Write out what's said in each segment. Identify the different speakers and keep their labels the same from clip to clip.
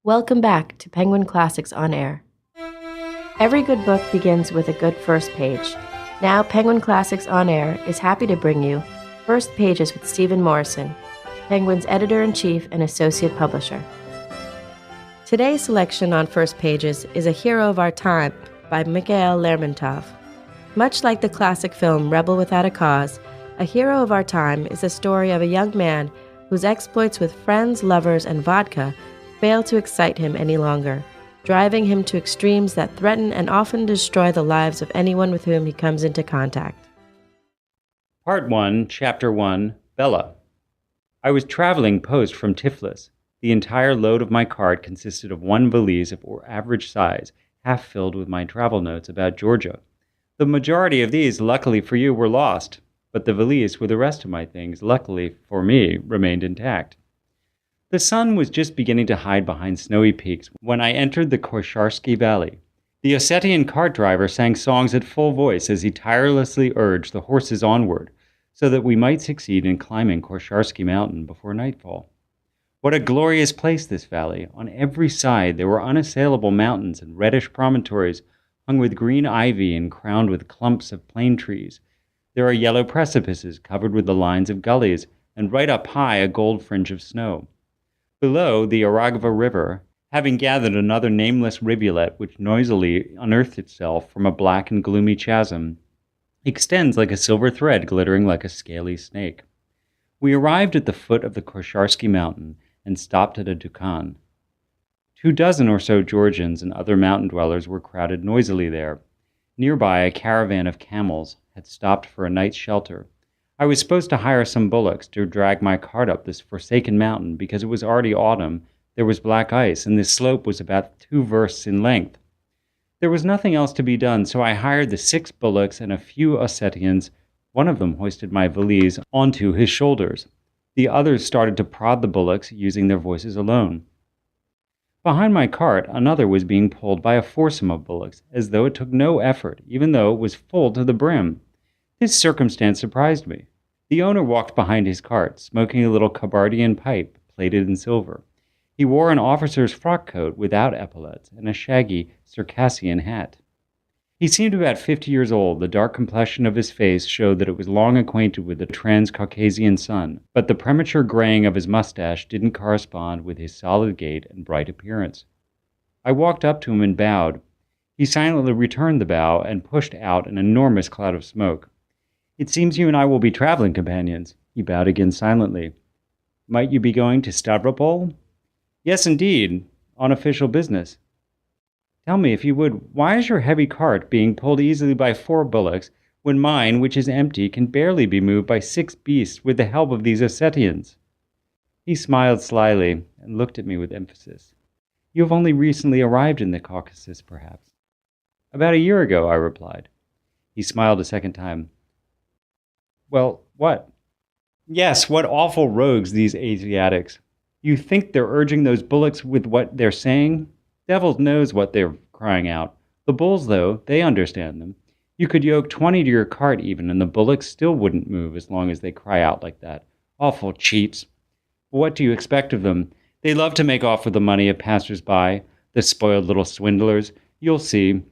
Speaker 1: Welcome back to Penguin Classics On Air. Every good book begins with a good first page. Now, Penguin Classics On Air is happy to bring you First Pages with Stephen Morrison, Penguin's editor-in-chief and associate publisher. Today's selection on First Pages is A Hero of Our Time by Mikhail Lermontov. Much like the classic film Rebel Without a Cause, A Hero of Our Time is a story of a young man whose exploits with friends, lovers, and vodka fail to excite him any longer, driving him to extremes that threaten and often destroy the lives of anyone with whom he comes into contact.
Speaker 2: Part 1, Chapter 1, Bella. I was traveling post from Tiflis. The entire load of my cart consisted of one valise of average size, half filled with my travel notes about Georgia. The majority of these, luckily for you, were lost, but the valise with the rest of my things, luckily for me, remained intact. The sun was just beginning to hide behind snowy peaks when I entered the Korsharsky Valley. The Ossetian cart driver sang songs at full voice as he tirelessly urged the horses onward, so that we might succeed in climbing Korsharsky Mountain before nightfall. What a glorious place, this valley! On every side there were unassailable mountains and reddish promontories hung with green ivy and crowned with clumps of plane trees. There are yellow precipices covered with the lines of gullies, and right up high a gold fringe of snow. Below, the Aragva River, having gathered another nameless rivulet which noisily unearthed itself from a black and gloomy chasm, extends like a silver thread glittering like a scaly snake. We arrived at the foot of the Korsharsky Mountain and stopped at a dukan. 24 or so Georgians and other mountain dwellers were crowded noisily there. Nearby, a caravan of camels had stopped for a night's shelter. I was supposed to hire some bullocks to drag my cart up this forsaken mountain because it was already autumn, there was black ice, and the slope was about 2 versts in length. There was nothing else to be done, so I hired the 6 bullocks and a few Ossetians. One of them hoisted my valise onto his shoulders. The others started to prod the bullocks using their voices alone. Behind my cart, another was being pulled by a foursome of bullocks, as though it took no effort, even though it was full to the brim. This circumstance surprised me. The owner walked behind his cart, smoking a little Kabardian pipe plated in silver. He wore an officer's frock coat without epaulets and a shaggy Circassian hat. He seemed about 50 years old. The dark complexion of his face showed that it was long acquainted with the Transcaucasian sun, but the premature graying of his mustache didn't correspond with his solid gait and bright appearance. I walked up to him and bowed. He silently returned the bow and pushed out an enormous cloud of smoke. "It seems you and I will be traveling companions." He bowed again silently. "Might you be going to Stavropol?" "Yes, indeed, on official business." "Tell me, if you would, why is your heavy cart being pulled easily by 4 bullocks, when mine, which is empty, can barely be moved by 6 beasts with the help of these Ossetians?" He smiled slyly and looked at me with emphasis. "You have only recently arrived in the Caucasus, perhaps?" "About a year ago," I replied. He smiled a second time. "Well, what?" "Yes, what awful rogues, these Asiatics. You think they're urging those bullocks with what they're saying? Devil knows what they're crying out. The bulls, though, they understand them. You could yoke 20 to your cart even, and the bullocks still wouldn't move as long as they cry out like that. Awful cheats. What do you expect of them? They love to make off with the money of passers-by, the spoiled little swindlers. You'll see.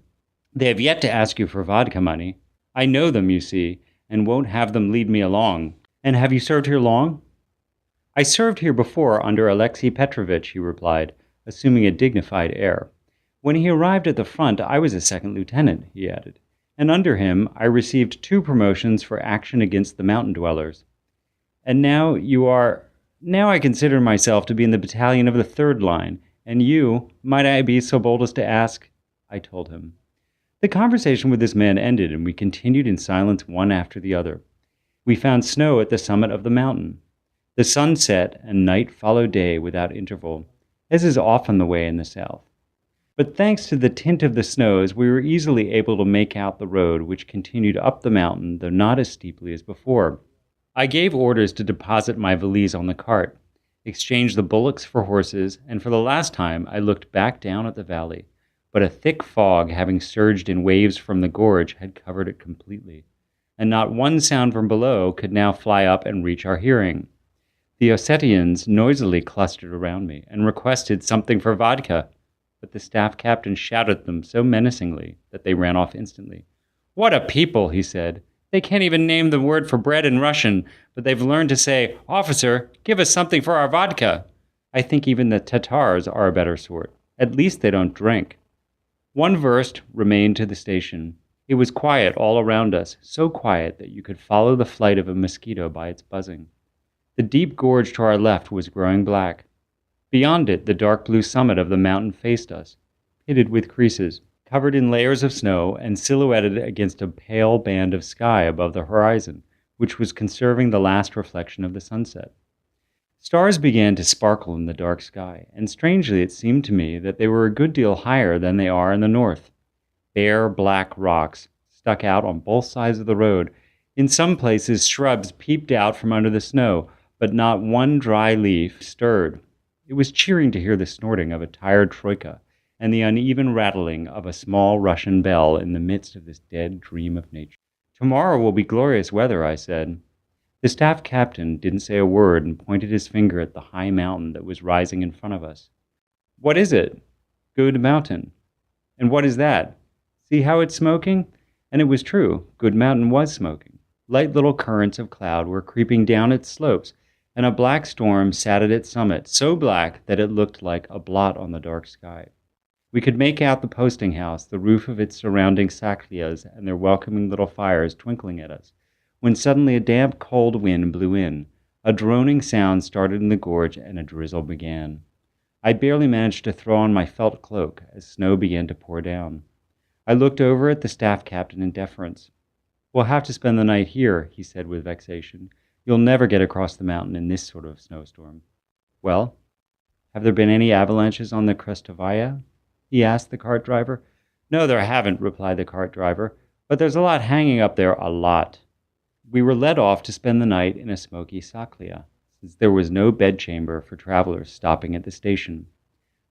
Speaker 2: They have yet to ask you for vodka money. I know them, you see, and won't have them lead me along. And have you served here long?" "I served here before under Alexei Petrovitch," he replied, assuming a dignified air. "When he arrived at the front, I was a second lieutenant," he added, "and under him I received 2 promotions for action against the mountain dwellers. And now you are... Now I consider myself to be in the battalion of the 3rd line, and you, might I be so bold as to ask?" I told him. The conversation with this man ended, and we continued in silence one after the other. We found snow at the summit of the mountain. The sun set, and night followed day without interval, as is often the way in the south. But thanks to the tint of the snows, we were easily able to make out the road which continued up the mountain, though not as steeply as before. I gave orders to deposit my valise on the cart, exchanged the bullocks for horses, and for the last time I looked back down at the valley. But a thick fog, having surged in waves from the gorge, had covered it completely, and not one sound from below could now fly up and reach our hearing. The Ossetians noisily clustered around me and requested something for vodka, but the staff captain shouted at them so menacingly that they ran off instantly. "What a people," he said. "They can't even name the word for bread in Russian, but they've learned to say, 'Officer, give us something for our vodka.' I think even the Tatars are a better sort. At least they don't drink." One verst remained to the station. It was quiet all around us, so quiet that you could follow the flight of a mosquito by its buzzing. The deep gorge to our left was growing black. Beyond it, the dark blue summit of the mountain faced us, pitted with creases, covered in layers of snow and silhouetted against a pale band of sky above the horizon, which was conserving the last reflection of the sunset. Stars began to sparkle in the dark sky, and strangely it seemed to me that they were a good deal higher than they are in the north. Bare, black rocks stuck out on both sides of the road. In some places, shrubs peeped out from under the snow, but not one dry leaf stirred. It was cheering to hear the snorting of a tired troika and the uneven rattling of a small Russian bell in the midst of this dead dream of nature. "Tomorrow will be glorious weather," I said. The staff captain didn't say a word and pointed his finger at the high mountain that was rising in front of us. "What is it?" "Good Mountain." "And what is that?" "See how it's smoking?" And it was true. Good Mountain was smoking. Light little currents of cloud were creeping down its slopes, and a black storm sat at its summit, so black that it looked like a blot on the dark sky. We could make out the posting house, the roof of its surrounding saklias, and their welcoming little fires twinkling at us, when suddenly a damp, cold wind blew in. A droning sound started in the gorge, and a drizzle began. I barely managed to throw on my felt cloak as snow began to pour down. I looked over at the staff captain in deference. "We'll have to spend the night here," he said with vexation. "You'll never get across the mountain in this sort of snowstorm." "Well, have there been any avalanches on the Krestovaya?" he asked the cart driver. "No, there haven't," replied the cart driver, "but there's a lot hanging up there, a lot." We were led off to spend the night in a smoky saklia, since there was no bedchamber for travelers stopping at the station.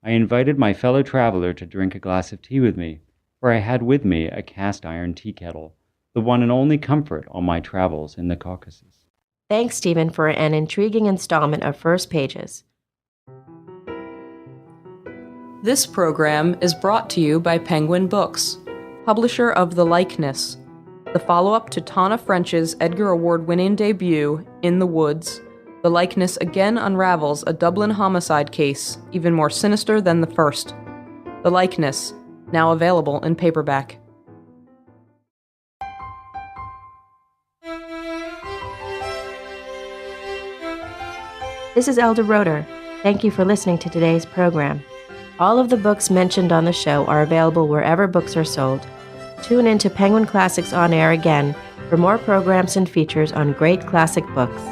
Speaker 2: I invited my fellow traveler to drink a glass of tea with me, for I had with me a cast-iron tea kettle, the one and only comfort on my travels in the Caucasus.
Speaker 1: Thanks, Stephen, for an intriguing installment of First Pages.
Speaker 3: This program is brought to you by Penguin Books, publisher of The Likeness, the follow-up to Tana French's Edgar Award-winning debut, In the Woods. The Likeness again unravels a Dublin homicide case, even more sinister than the first. The Likeness, now available in paperback.
Speaker 1: This is Elder Roeder. Thank you for listening to today's program. All of the books mentioned on the show are available wherever books are sold. Tune in to Penguin Classics On Air again for more programs and features on great classic books.